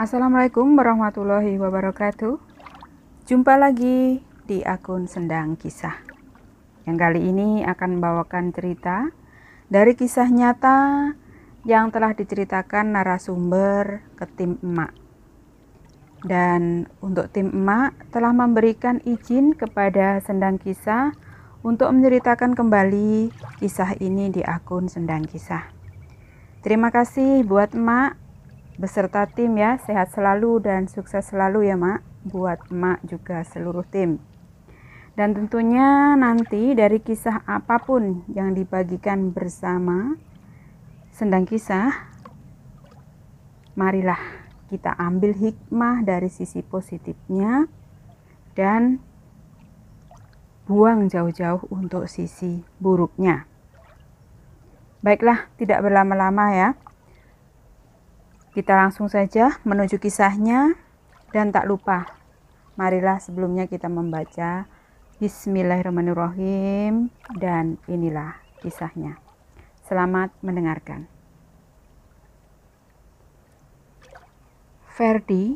Assalamualaikum warahmatullahi wabarakatuh. Jumpa lagi di akun Sendang Kisah. Yang kali ini akan membawakan cerita dari kisah nyata yang telah diceritakan narasumber ke tim emak. Dan untuk tim emak telah memberikan izin kepada Sendang Kisah untuk menceritakan kembali kisah ini di akun Sendang Kisah. Terima kasih buat emak beserta tim ya, sehat selalu dan sukses selalu ya mak, buat emak juga seluruh tim. Dan tentunya nanti dari kisah apapun yang dibagikan bersama Sendang Kisah, marilah kita ambil hikmah dari sisi positifnya dan buang jauh-jauh untuk sisi buruknya. Baiklah, tidak berlama-lama ya. Kita langsung saja menuju kisahnya, dan tak lupa, marilah sebelumnya kita membaca Bismillahirrahmanirrahim, dan inilah kisahnya. Selamat mendengarkan. Ferdi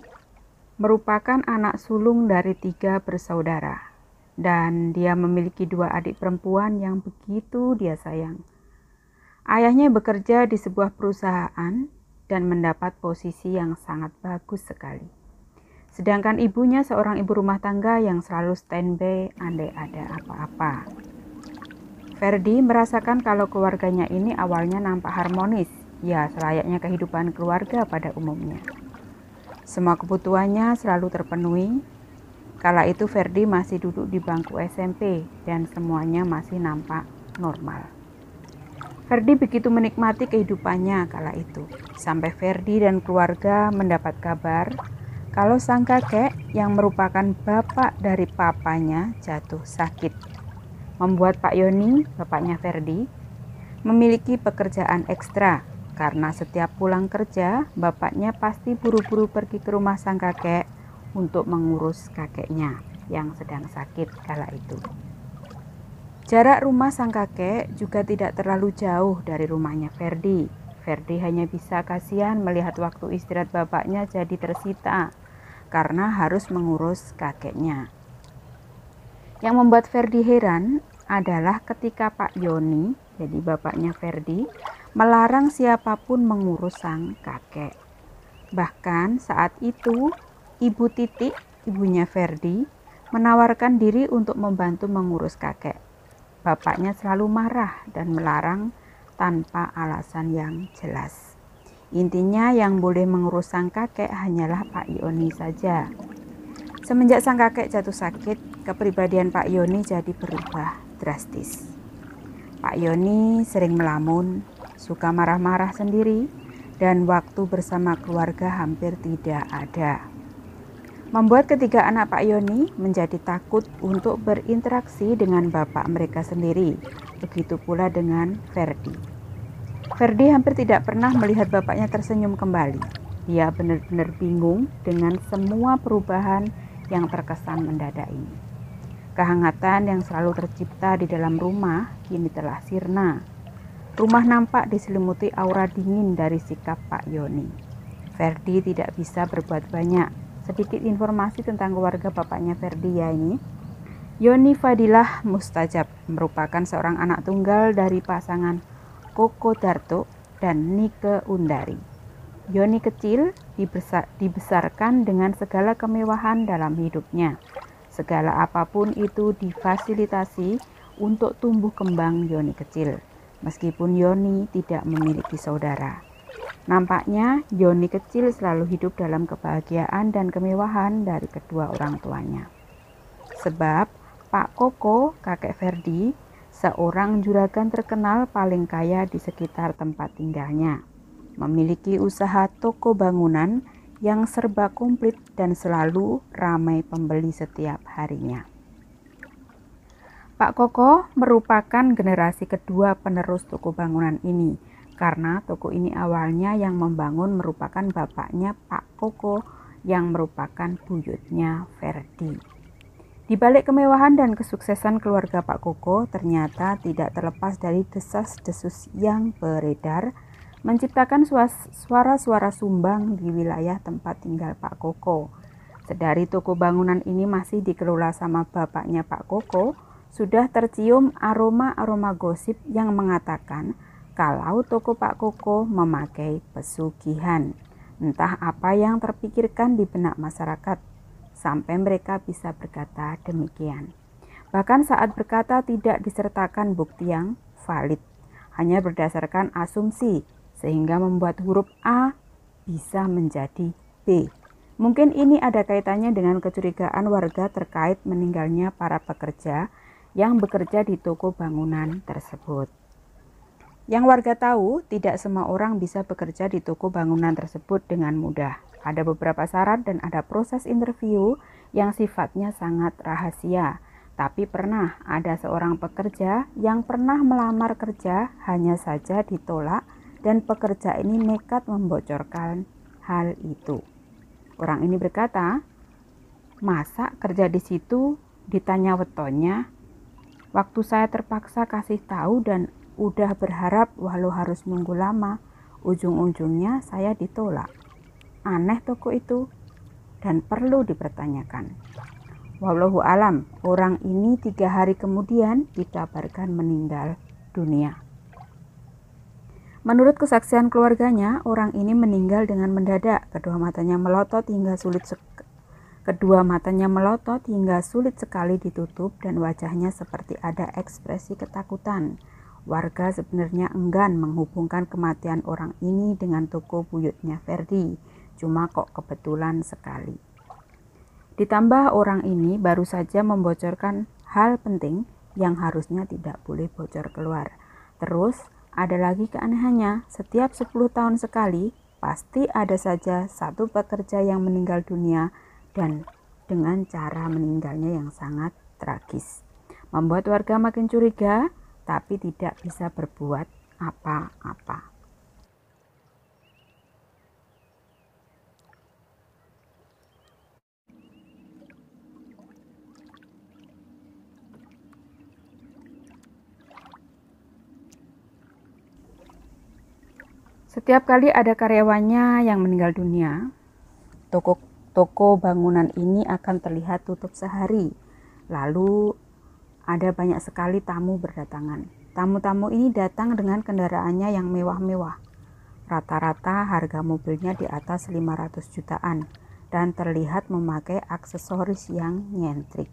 merupakan anak sulung dari 3 bersaudara, dan dia memiliki 2 adik perempuan yang begitu dia sayang. Ayahnya bekerja di sebuah perusahaan dan mendapat posisi yang sangat bagus sekali. Sedangkan ibunya seorang ibu rumah tangga yang selalu standby andai ada apa-apa. Ferdi merasakan kalau keluarganya ini awalnya nampak harmonis, ya selayaknya kehidupan keluarga pada umumnya. Semua kebutuhannya selalu terpenuhi. Kala itu Ferdi masih duduk di bangku SMP dan semuanya masih nampak normal. Ferdi begitu menikmati kehidupannya kala itu, sampai Ferdi dan keluarga mendapat kabar kalau sang kakek yang merupakan bapak dari papanya jatuh sakit. Membuat Pak Yoni, bapaknya Ferdi, memiliki pekerjaan ekstra karena setiap pulang kerja, bapaknya pasti buru-buru pergi ke rumah sang kakek untuk mengurus kakeknya yang sedang sakit kala itu. Jarak rumah sang kakek juga tidak terlalu jauh dari rumahnya Ferdi. Ferdi hanya bisa kasihan melihat waktu istirahat bapaknya jadi tersita karena harus mengurus kakeknya. Yang membuat Ferdi heran adalah ketika Pak Yoni, jadi bapaknya Ferdi, melarang siapapun mengurus sang kakek. Bahkan saat itu, Ibu Titik, ibunya Ferdi, menawarkan diri untuk membantu mengurus kakek. Bapaknya selalu marah dan melarang tanpa alasan yang jelas. Intinya yang boleh mengurus sang kakek hanyalah Pak Yoni saja. Semenjak sang kakek jatuh sakit, kepribadian Pak Yoni jadi berubah drastis. Pak Yoni sering melamun, suka marah-marah sendiri, dan waktu bersama keluarga hampir tidak ada. Membuat ketiga anak Pak Yoni menjadi takut untuk berinteraksi dengan bapak mereka sendiri. Begitu pula dengan Ferdi. Ferdi hampir tidak pernah melihat bapaknya tersenyum kembali. Dia benar-benar bingung dengan semua perubahan yang terkesan mendadak ini. Kehangatan yang selalu tercipta di dalam rumah kini telah sirna. Rumah nampak diselimuti aura dingin dari sikap Pak Yoni. Ferdi tidak bisa berbuat banyak. Sedikit informasi tentang keluarga bapaknya Ferdi ya ini. Yoni Fadilah Mustajab merupakan seorang anak tunggal dari pasangan Koko Darto dan Nike Undari. Yoni kecil dibesarkan dengan segala kemewahan dalam hidupnya. Segala apapun itu difasilitasi untuk tumbuh kembang Yoni kecil, meskipun Yoni tidak memiliki saudara. Nampaknya Yoni kecil selalu hidup dalam kebahagiaan dan kemewahan dari kedua orang tuanya. Sebab Pak Koko, kakek Ferdi, seorang juragan terkenal paling kaya di sekitar tempat tinggalnya. Memiliki usaha toko bangunan yang serba komplit dan selalu ramai pembeli setiap harinya. Pak Koko merupakan generasi kedua penerus toko bangunan ini, karena toko ini awalnya yang membangun merupakan bapaknya Pak Koko yang merupakan buyutnya Ferdi. Di balik kemewahan dan kesuksesan keluarga Pak Koko ternyata tidak terlepas dari desas-desus yang beredar menciptakan suara-suara sumbang di wilayah tempat tinggal Pak Koko. Sedari toko bangunan ini masih dikelola sama bapaknya Pak Koko, sudah tercium aroma-aroma gosip yang mengatakan kalau toko Pak Koko memakai pesugihan. Entah apa yang terpikirkan di benak masyarakat, sampai mereka bisa berkata demikian. Bahkan saat berkata tidak disertakan bukti yang valid, hanya berdasarkan asumsi, sehingga membuat huruf A bisa menjadi B. Mungkin ini ada kaitannya dengan kecurigaan warga terkait meninggalnya para pekerja yang bekerja di toko bangunan tersebut. Yang warga tahu, tidak semua orang bisa bekerja di toko bangunan tersebut dengan mudah. Ada beberapa syarat dan ada proses interview yang sifatnya sangat rahasia. Tapi pernah ada seorang pekerja yang pernah melamar kerja, hanya saja ditolak dan pekerja ini nekat membocorkan hal itu. Orang ini berkata, "Masa kerja di situ ditanya wetonnya? Waktu saya terpaksa kasih tahu dan udah berharap walau harus nunggu lama, ujung-ujungnya saya ditolak. Aneh toko itu dan perlu dipertanyakan." Wallahu alam, orang ini 3 hari kemudian dikabarkan meninggal dunia. Menurut kesaksian keluarganya, orang ini meninggal dengan mendadak. Kedua matanya melotot hingga sulit sekali ditutup dan wajahnya seperti ada ekspresi ketakutan. Warga sebenarnya enggan menghubungkan kematian orang ini dengan toko buyutnya Ferdi, cuma kok kebetulan sekali. Ditambah orang ini baru saja membocorkan hal penting yang harusnya tidak boleh bocor keluar. Terus ada lagi keanehannya, setiap 10 tahun sekali pasti ada saja satu pekerja yang meninggal dunia dan dengan cara meninggalnya yang sangat tragis. Membuat warga makin curiga tapi tidak bisa berbuat apa-apa. Setiap kali ada karyawannya yang meninggal dunia, toko bangunan ini akan terlihat tutup sehari. Lalu ada banyak sekali tamu berdatangan. Tamu-tamu ini datang dengan kendaraannya yang mewah-mewah. Rata-rata harga mobilnya di atas 500 jutaan dan terlihat memakai aksesoris yang nyentrik.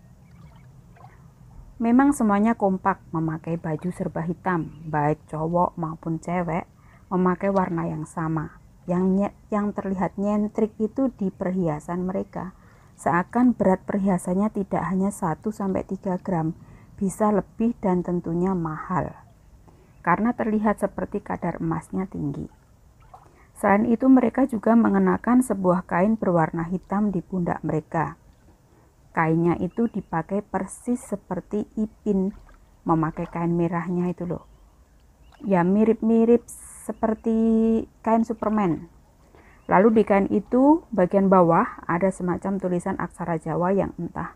Memang semuanya kompak, memakai baju serba hitam, baik cowok maupun cewek, memakai warna yang sama. Yang terlihat nyentrik itu di perhiasan mereka. Seakan berat perhiasannya tidak hanya 1-3 gram, bisa lebih dan tentunya mahal. Karena terlihat seperti kadar emasnya tinggi. Selain itu mereka juga mengenakan sebuah kain berwarna hitam di pundak mereka. Kainnya itu dipakai persis seperti Ipin memakai kain merahnya itu loh. Ya mirip-mirip seperti kain Superman. Lalu di kain itu bagian bawah ada semacam tulisan aksara Jawa yang entah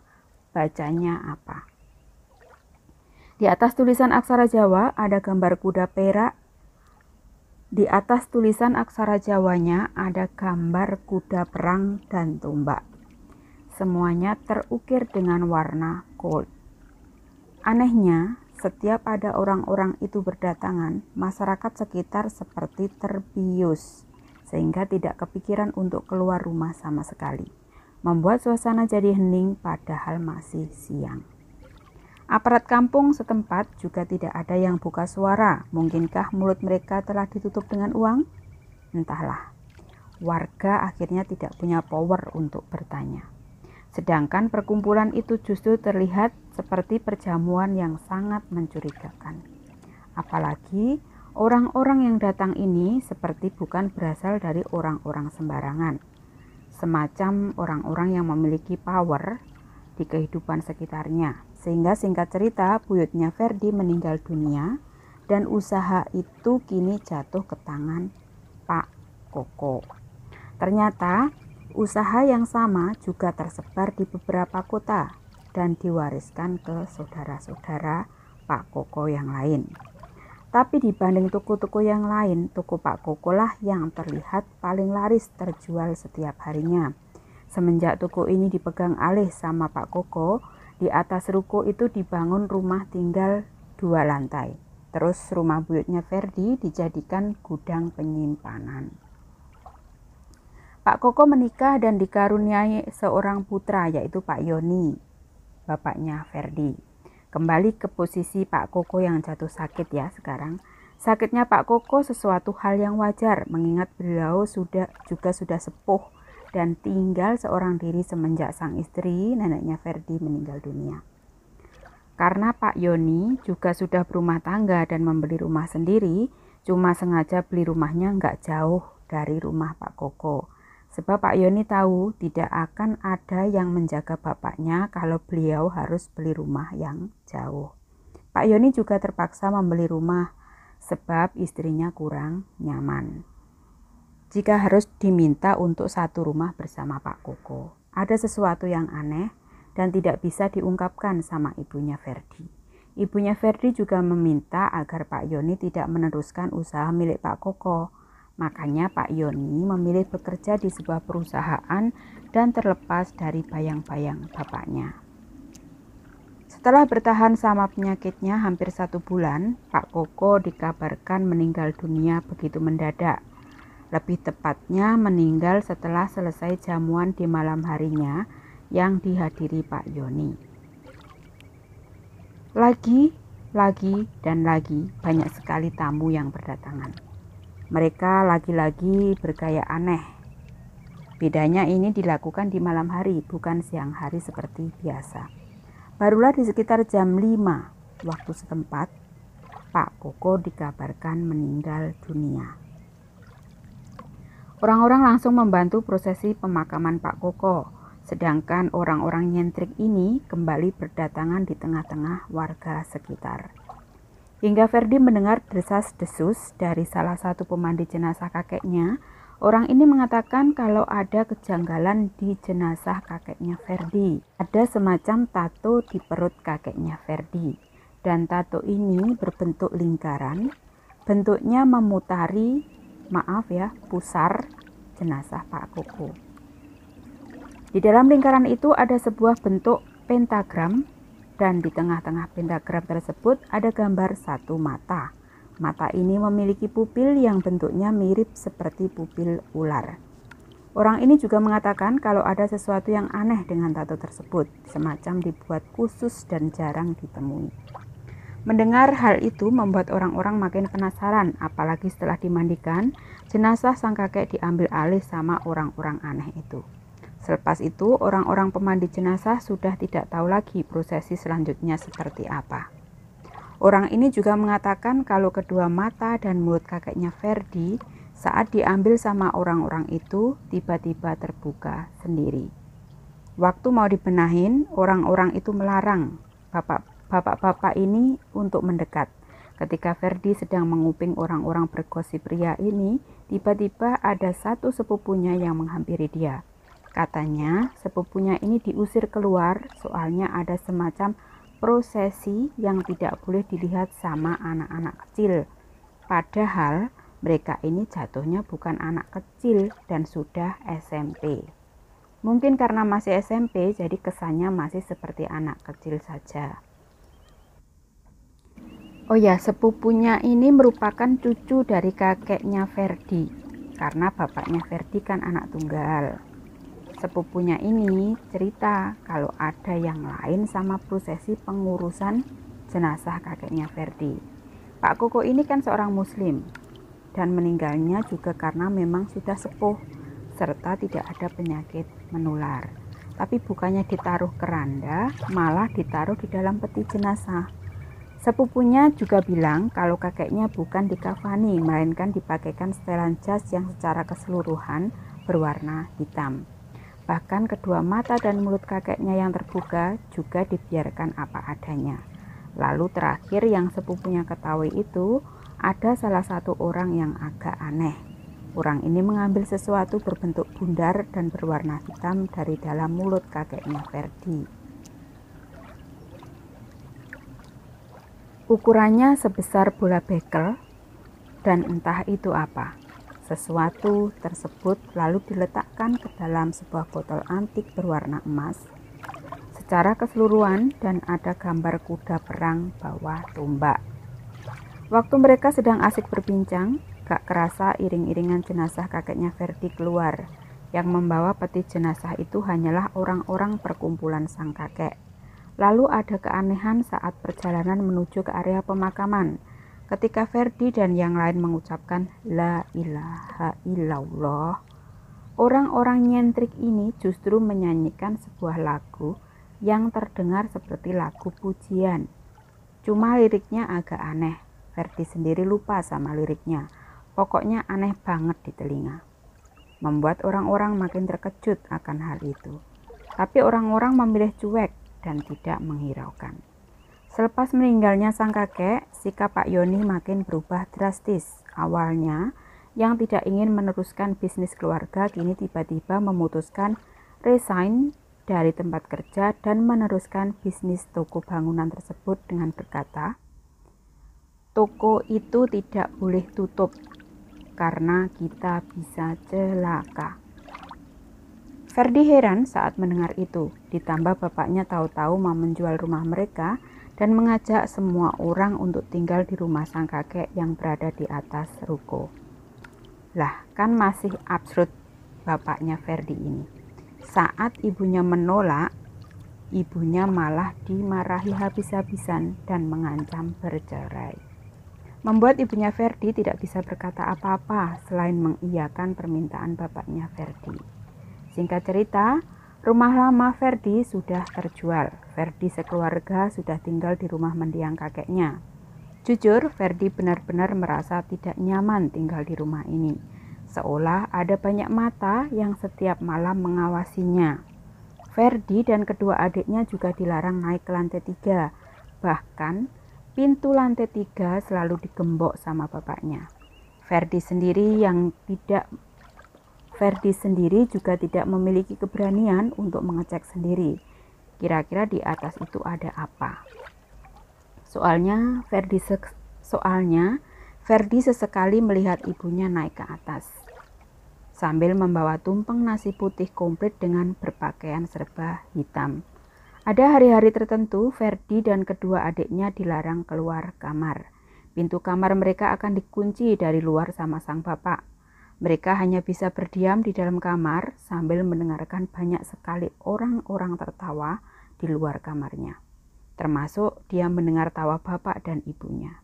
bacanya apa. Di atas tulisan aksara Jawa ada gambar kuda perak. Di atas tulisan aksara Jawanya ada gambar kuda perang dan tombak. Semuanya terukir dengan warna gold. Anehnya, setiap ada orang-orang itu berdatangan, masyarakat sekitar seperti terbius, sehingga tidak kepikiran untuk keluar rumah sama sekali, membuat suasana jadi hening padahal masih siang. Aparat kampung setempat juga tidak ada yang buka suara. Mungkinkah mulut mereka telah ditutup dengan uang? Entahlah. Warga akhirnya tidak punya power untuk bertanya. Sedangkan perkumpulan itu justru terlihat seperti perjamuan yang sangat mencurigakan. Apalagi orang-orang yang datang ini seperti bukan berasal dari orang-orang sembarangan. Semacam orang-orang yang memiliki power di kehidupan sekitarnya. Sehingga singkat cerita, buyutnya Ferdi meninggal dunia dan usaha itu kini jatuh ke tangan Pak Koko. Ternyata usaha yang sama juga tersebar di beberapa kota dan diwariskan ke saudara-saudara Pak Koko yang lain. Tapi dibanding toko-toko yang lain, toko Pak Koko lah yang terlihat paling laris terjual setiap harinya. Semenjak toko ini dipegang alih sama Pak Koko, di atas ruko itu dibangun rumah tinggal 2 lantai. Terus rumah buyutnya Ferdi dijadikan gudang penyimpanan. Pak Koko menikah dan dikaruniai seorang putra, yaitu Pak Yoni, bapaknya Ferdi. Kembali ke posisi Pak Koko yang jatuh sakit ya sekarang. Sakitnya Pak Koko sesuatu hal yang wajar, mengingat beliau sudah sepuh dan tinggal seorang diri semenjak sang istri, neneknya Ferdi, meninggal dunia. Karena Pak Yoni juga sudah berumah tangga dan membeli rumah sendiri, cuma sengaja beli rumahnya nggak jauh dari rumah Pak Koko. Sebab Pak Yoni tahu tidak akan ada yang menjaga bapaknya kalau beliau harus beli rumah yang jauh. Pak Yoni juga terpaksa membeli rumah sebab istrinya kurang nyaman. Jika harus diminta untuk satu rumah bersama Pak Koko, ada sesuatu yang aneh dan tidak bisa diungkapkan sama ibunya Ferdi. Ibunya Ferdi juga meminta agar Pak Yoni tidak meneruskan usaha milik Pak Koko. Makanya Pak Yoni memilih bekerja di sebuah perusahaan dan terlepas dari bayang-bayang bapaknya. Setelah bertahan sama penyakitnya hampir 1 bulan, Pak Koko dikabarkan meninggal dunia begitu mendadak. Lebih tepatnya meninggal setelah selesai jamuan di malam harinya yang dihadiri Pak Yoni. Lagi banyak sekali tamu yang berdatangan. Mereka lagi-lagi bergaya aneh. Bedanya ini dilakukan di malam hari, bukan siang hari seperti biasa. Barulah di sekitar jam 5 waktu setempat, Pak Koko dikabarkan meninggal dunia. Orang-orang langsung membantu prosesi pemakaman Pak Koko, sedangkan orang-orang nyentrik ini kembali berdatangan di tengah-tengah warga sekitar. Hingga Ferdi mendengar desas-desus dari salah satu pemandi jenazah kakeknya. Orang ini mengatakan kalau ada kejanggalan di jenazah kakeknya Ferdi. Ada semacam tato di perut kakeknya Ferdi. Dan tato ini berbentuk lingkaran. Bentuknya memutari, pusar jenazah Pak Koko. Di dalam lingkaran itu ada sebuah bentuk pentagram. Dan di tengah-tengah pentagram tersebut ada gambar satu mata. Mata ini memiliki pupil yang bentuknya mirip seperti pupil ular. Orang ini juga mengatakan kalau ada sesuatu yang aneh dengan tato tersebut, semacam dibuat khusus dan jarang ditemui. Mendengar hal itu membuat orang-orang makin penasaran, apalagi setelah dimandikan, jenazah sang kakek diambil alih sama orang-orang aneh itu. Selepas itu, orang-orang pemandi jenazah sudah tidak tahu lagi prosesi selanjutnya seperti apa. Orang ini juga mengatakan kalau kedua mata dan mulut kakeknya Ferdi saat diambil sama orang-orang itu tiba-tiba terbuka sendiri. Waktu mau dibenahin, orang-orang itu melarang bapak-bapak ini untuk mendekat. Ketika Ferdi sedang menguping orang-orang bergosip pria ini, tiba-tiba ada satu sepupunya yang menghampiri dia. Katanya sepupunya ini diusir keluar soalnya ada semacam prosesi yang tidak boleh dilihat sama anak-anak kecil. Padahal mereka ini jatuhnya bukan anak kecil dan sudah SMP. Mungkin karena masih SMP jadi kesannya masih seperti anak kecil saja. Oh ya, sepupunya ini merupakan cucu dari kakeknya Ferdi. Karena bapaknya Ferdi kan anak tunggal. Sepupunya ini cerita kalau ada yang lain sama prosesi pengurusan jenazah kakeknya Ferdi. Pak Koko ini kan seorang muslim dan meninggalnya juga karena memang sudah sepuh serta tidak ada penyakit menular. Tapi bukannya ditaruh keranda, malah ditaruh di dalam peti jenazah. Sepupunya juga bilang kalau kakeknya bukan dikafani, melainkan dipakaikan setelan jas yang secara keseluruhan berwarna hitam. Bahkan kedua mata dan mulut kakeknya yang terbuka juga dibiarkan apa adanya. Lalu terakhir yang sepupunya ketahui itu, ada salah satu orang yang agak aneh. Orang ini mengambil sesuatu berbentuk bundar dan berwarna hitam dari dalam mulut kakeknya Ferdi. Ukurannya sebesar bola bekel, dan entah itu apa. Sesuatu tersebut lalu diletakkan ke dalam sebuah botol antik berwarna emas secara keseluruhan dan ada gambar kuda perang bawah tombak. Waktu mereka sedang asik berbincang, gak kerasa iring-iringan jenazah kakeknya Ferdi keluar. Yang membawa peti jenazah itu hanyalah orang-orang perkumpulan sang kakek. Lalu ada keanehan saat perjalanan menuju ke area pemakaman. Ketika Ferdi dan yang lain mengucapkan La ilaha illallah, orang-orang nyentrik ini justru menyanyikan sebuah lagu yang terdengar seperti lagu pujian. Cuma liriknya agak aneh. Ferdi sendiri lupa sama liriknya. Pokoknya aneh banget di telinga. Membuat orang-orang makin terkejut akan hal itu. Tapi orang-orang memilih cuek dan tidak menghiraukan. Selepas meninggalnya sang kakek, sikap Pak Yoni makin berubah drastis. Awalnya, yang tidak ingin meneruskan bisnis keluarga kini tiba-tiba memutuskan resign dari tempat kerja dan meneruskan bisnis toko bangunan tersebut dengan berkata, toko itu tidak boleh tutup karena kita bisa celaka. Ferdi heran saat mendengar itu, ditambah bapaknya tahu-tahu mau menjual rumah mereka dan mengajak semua orang untuk tinggal di rumah sang kakek yang berada di atas ruko. Lah, kan masih absurd bapaknya Ferdi ini. Saat ibunya menolak, ibunya malah dimarahi habis-habisan dan mengancam bercerai. Membuat ibunya Ferdi tidak bisa berkata apa-apa selain mengiyakan permintaan bapaknya Ferdi. Singkat cerita, rumah lama Ferdi sudah terjual. Ferdi sekeluarga sudah tinggal di rumah mendiang kakeknya. Jujur, Ferdi benar-benar merasa tidak nyaman tinggal di rumah ini. Seolah ada banyak mata yang setiap malam mengawasinya. Ferdi dan kedua adiknya juga dilarang naik ke lantai 3. Bahkan, pintu lantai 3 selalu digembok sama bapaknya. Ferdi sendiri juga tidak memiliki keberanian untuk mengecek sendiri. Kira-kira di atas itu ada apa? Soalnya Ferdi sesekali melihat ibunya naik ke atas sambil membawa tumpeng nasi putih komplit dengan berpakaian serba hitam. Ada hari-hari tertentu, Ferdi dan kedua adiknya dilarang keluar kamar. Pintu kamar mereka akan dikunci dari luar sama sang bapak. Mereka hanya bisa berdiam di dalam kamar sambil mendengarkan banyak sekali orang-orang tertawa di luar kamarnya. Termasuk dia mendengar tawa bapak dan ibunya.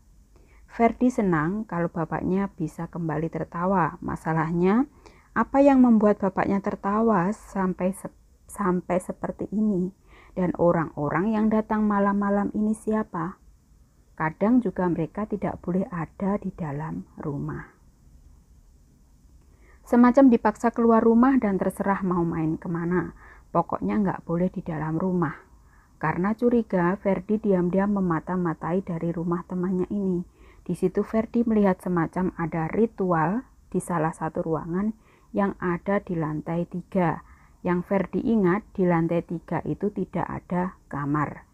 Ferdi senang kalau bapaknya bisa kembali tertawa. Masalahnya, apa yang membuat bapaknya tertawa sampai seperti ini? Dan orang-orang yang datang malam-malam ini siapa? Kadang juga mereka tidak boleh ada di dalam rumah. Semacam dipaksa keluar rumah dan terserah mau main kemana. Pokoknya nggak boleh di dalam rumah. Karena curiga, Ferdi diam-diam memata-matai dari rumah temannya ini. Di situ Ferdi melihat semacam ada ritual di salah satu ruangan yang ada di lantai 3. Yang Ferdi ingat, di lantai 3 itu tidak ada kamar.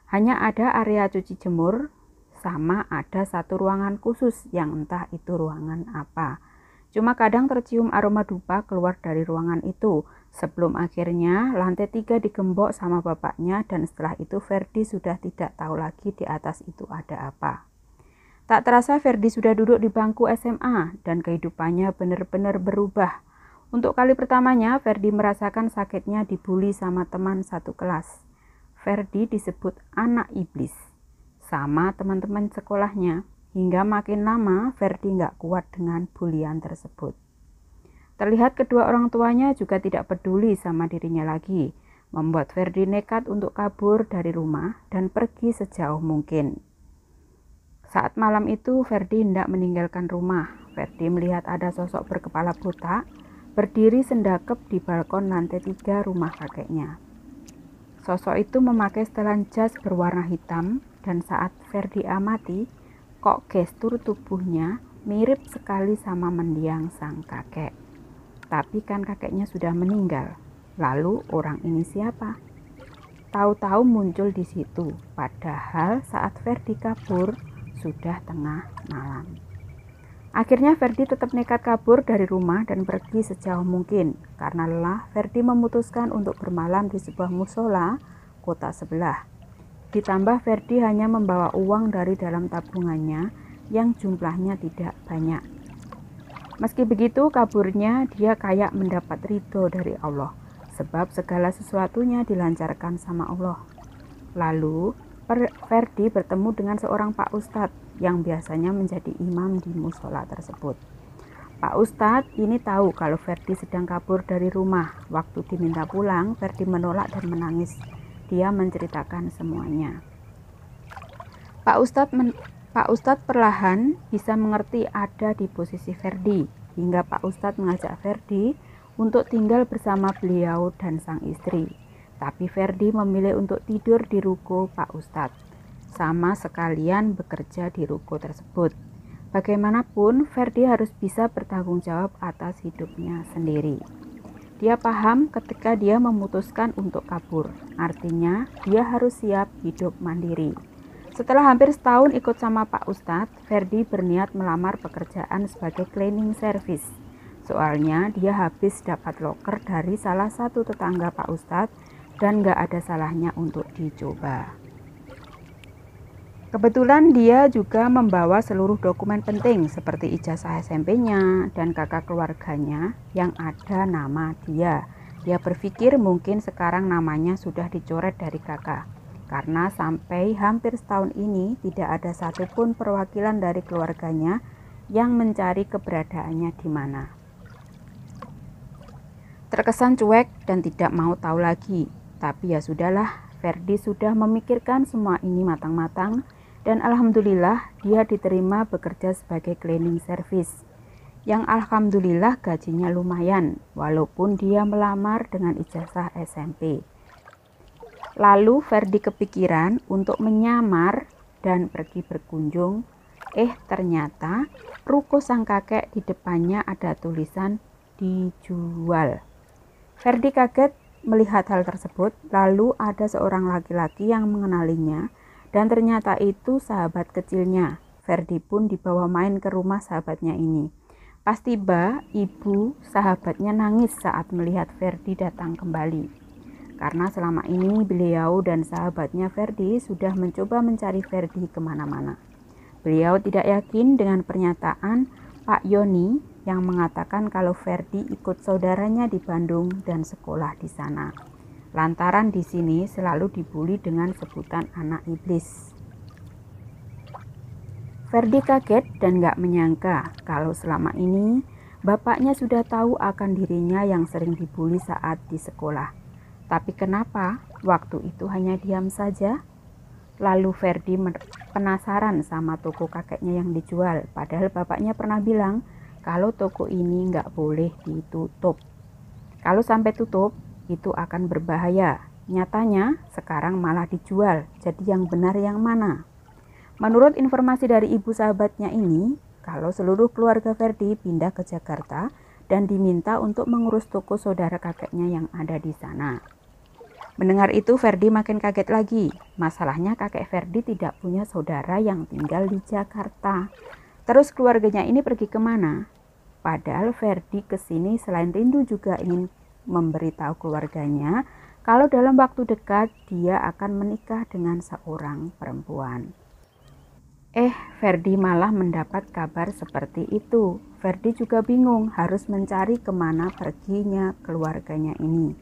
Hanya ada area cuci jemur, sama ada satu ruangan khusus yang entah itu ruangan apa. Cuma kadang tercium aroma dupa keluar dari ruangan itu. Sebelum akhirnya lantai 3 digembok sama bapaknya dan setelah itu Ferdi sudah tidak tahu lagi di atas itu ada apa. Tak terasa Ferdi sudah duduk di bangku SMA dan kehidupannya benar-benar berubah. Untuk kali pertamanya, Ferdi merasakan sakitnya dibully sama teman satu kelas. Ferdi disebut anak iblis sama teman-teman sekolahnya. Hingga makin lama, Ferdi nggak kuat dengan bulian tersebut. Terlihat kedua orang tuanya juga tidak peduli sama dirinya lagi, membuat Ferdi nekat untuk kabur dari rumah dan pergi sejauh mungkin. Saat malam itu, Ferdi hendak meninggalkan rumah. Ferdi melihat ada sosok berkepala botak berdiri sendakep di balkon lantai 3 rumah kakeknya. Sosok itu memakai setelan jas berwarna hitam dan saat Ferdi amati, kok gestur tubuhnya mirip sekali sama mendiang sang kakek. Tapi kan kakeknya sudah meninggal. Lalu orang ini siapa? tahu-tahu muncul di situ. Padahal saat Ferdi kabur sudah tengah malam. Akhirnya Ferdi tetap nekat kabur dari rumah dan pergi sejauh mungkin. Karena lelah, Ferdi memutuskan untuk bermalam di sebuah musola kota sebelah. Ditambah Ferdi hanya membawa uang dari dalam tabungannya yang jumlahnya tidak banyak. Meski begitu, kaburnya dia kayak mendapat ridho dari Allah, sebab segala sesuatunya dilancarkan sama Allah. Lalu, Ferdi bertemu dengan seorang Pak Ustadz yang biasanya menjadi imam di musola tersebut. Pak Ustadz ini tahu kalau Ferdi sedang kabur dari rumah. Waktu diminta pulang, Ferdi menolak dan menangis. Dia menceritakan semuanya. Pak Ustadz perlahan bisa mengerti ada di posisi Ferdi, hingga Pak Ustadz mengajak Ferdi untuk tinggal bersama beliau dan sang istri. Tapi Ferdi memilih untuk tidur di ruko Pak Ustadz, sama sekalian bekerja di ruko tersebut. Bagaimanapun, Ferdi harus bisa bertanggung jawab atas hidupnya sendiri. Dia paham ketika dia memutuskan untuk kabur, artinya dia harus siap hidup mandiri. Setelah hampir setahun ikut sama Pak Ustadz, Ferdi berniat melamar pekerjaan sebagai cleaning service. Soalnya dia habis dapat loker dari salah satu tetangga Pak Ustadz dan gak ada salahnya untuk dicoba. Kebetulan dia juga membawa seluruh dokumen penting seperti ijazah SMP-nya dan kakak keluarganya yang ada nama dia. Dia berpikir mungkin sekarang namanya sudah dicoret dari kakak, karena sampai hampir setahun ini tidak ada satupun perwakilan dari keluarganya yang mencari keberadaannya di mana. Terkesan cuek dan tidak mau tahu lagi, tapi ya sudahlah, Ferdi sudah memikirkan semua ini matang-matang. Dan alhamdulillah dia diterima bekerja sebagai cleaning service, yang alhamdulillah gajinya lumayan walaupun dia melamar dengan ijazah SMP. Lalu Ferdi kepikiran untuk menyamar dan pergi berkunjung. Ternyata ruko sang kakek di depannya ada tulisan dijual. Ferdi kaget melihat hal tersebut, lalu ada seorang laki-laki yang mengenalinya. Dan ternyata itu sahabat kecilnya. Ferdi pun dibawa main ke rumah sahabatnya ini. Pas tiba, ibu sahabatnya nangis saat melihat Ferdi datang kembali. Karena selama ini beliau dan sahabatnya Ferdi sudah mencoba mencari Ferdi kemana-mana. Beliau tidak yakin dengan pernyataan Pak Yoni yang mengatakan kalau Ferdi ikut saudaranya di Bandung dan sekolah di sana. Lantaran di sini selalu dibully dengan sebutan anak iblis. Ferdi kaget dan gak menyangka kalau selama ini bapaknya sudah tahu akan dirinya yang sering dibully saat di sekolah. Tapi kenapa waktu itu hanya diam saja? Lalu Ferdi penasaran sama toko kakeknya yang dijual. Padahal bapaknya pernah bilang kalau toko ini gak boleh ditutup. Kalau sampai tutup, itu akan berbahaya. Nyatanya sekarang malah dijual. Jadi yang benar yang mana? Menurut informasi dari ibu sahabatnya ini, kalau seluruh keluarga Ferdi pindah ke Jakarta dan diminta untuk mengurus toko saudara kakeknya yang ada di sana. Mendengar itu Ferdi makin kaget lagi. Masalahnya kakek Ferdi tidak punya saudara yang tinggal di Jakarta. Terus keluarganya ini pergi kemana? Padahal Ferdi kesini selain rindu juga ingin memberitahu keluarganya kalau dalam waktu dekat dia akan menikah dengan seorang perempuan. Ferdi malah mendapat kabar seperti itu. Ferdi juga bingung harus mencari kemana perginya keluarganya ini.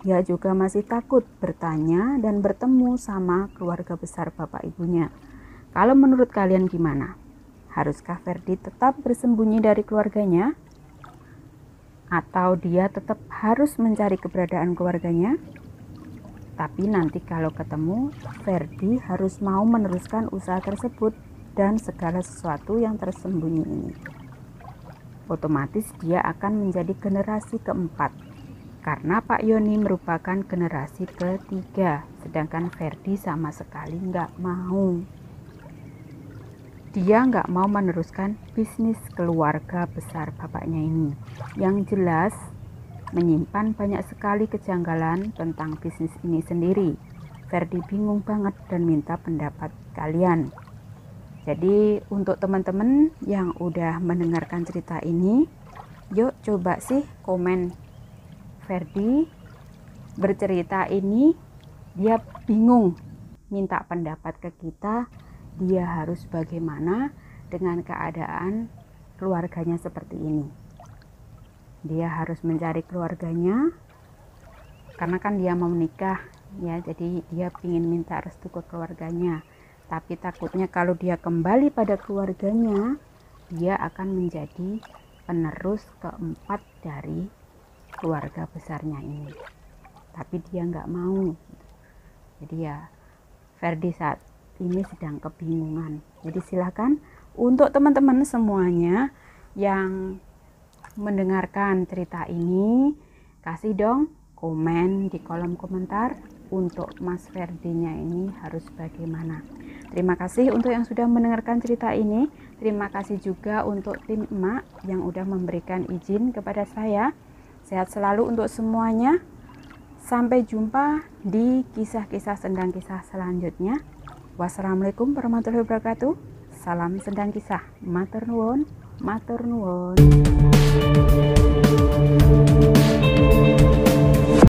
Dia juga masih takut bertanya dan bertemu sama keluarga besar bapak ibunya. Kalau menurut kalian gimana? Haruskah Ferdi tetap bersembunyi dari keluarganya? Atau dia tetap harus mencari keberadaan keluarganya? Tapi nanti kalau ketemu, Ferdi harus mau meneruskan usaha tersebut dan segala sesuatu yang tersembunyi ini. Otomatis dia akan menjadi generasi keempat, karena Pak Yoni merupakan generasi ketiga, sedangkan Ferdi sama sekali nggak mau. Dia nggak mau meneruskan bisnis keluarga besar bapaknya ini, yang jelas menyimpan banyak sekali kejanggalan tentang bisnis ini sendiri. Ferdi bingung banget dan minta pendapat kalian. Jadi untuk teman-teman yang udah mendengarkan cerita ini, yuk coba sih komen. Ferdi bercerita ini dia bingung minta pendapat ke kita, dia harus bagaimana dengan keadaan keluarganya seperti ini. Dia harus mencari keluarganya karena kan dia mau menikah ya, jadi dia ingin minta restu ke keluarganya, tapi takutnya kalau dia kembali pada keluarganya, dia akan menjadi penerus keempat dari keluarga besarnya ini. Tapi dia nggak mau. Jadi ya Ferdi saat ini sedang kebingungan. Jadi silakan untuk teman-teman semuanya yang mendengarkan cerita ini, kasih dong komen di kolom komentar untuk Mas Ferdinya ini harus bagaimana. Terima kasih untuk yang sudah mendengarkan cerita ini. Terima kasih juga untuk tim emak yang udah memberikan izin kepada saya. Sehat selalu untuk semuanya. Sampai jumpa di kisah-kisah Sendang Kisah selanjutnya. Wassalamualaikum warahmatullahi wabarakatuh. Salam Sendang Kisah. Matur nuwun, matur nuwun.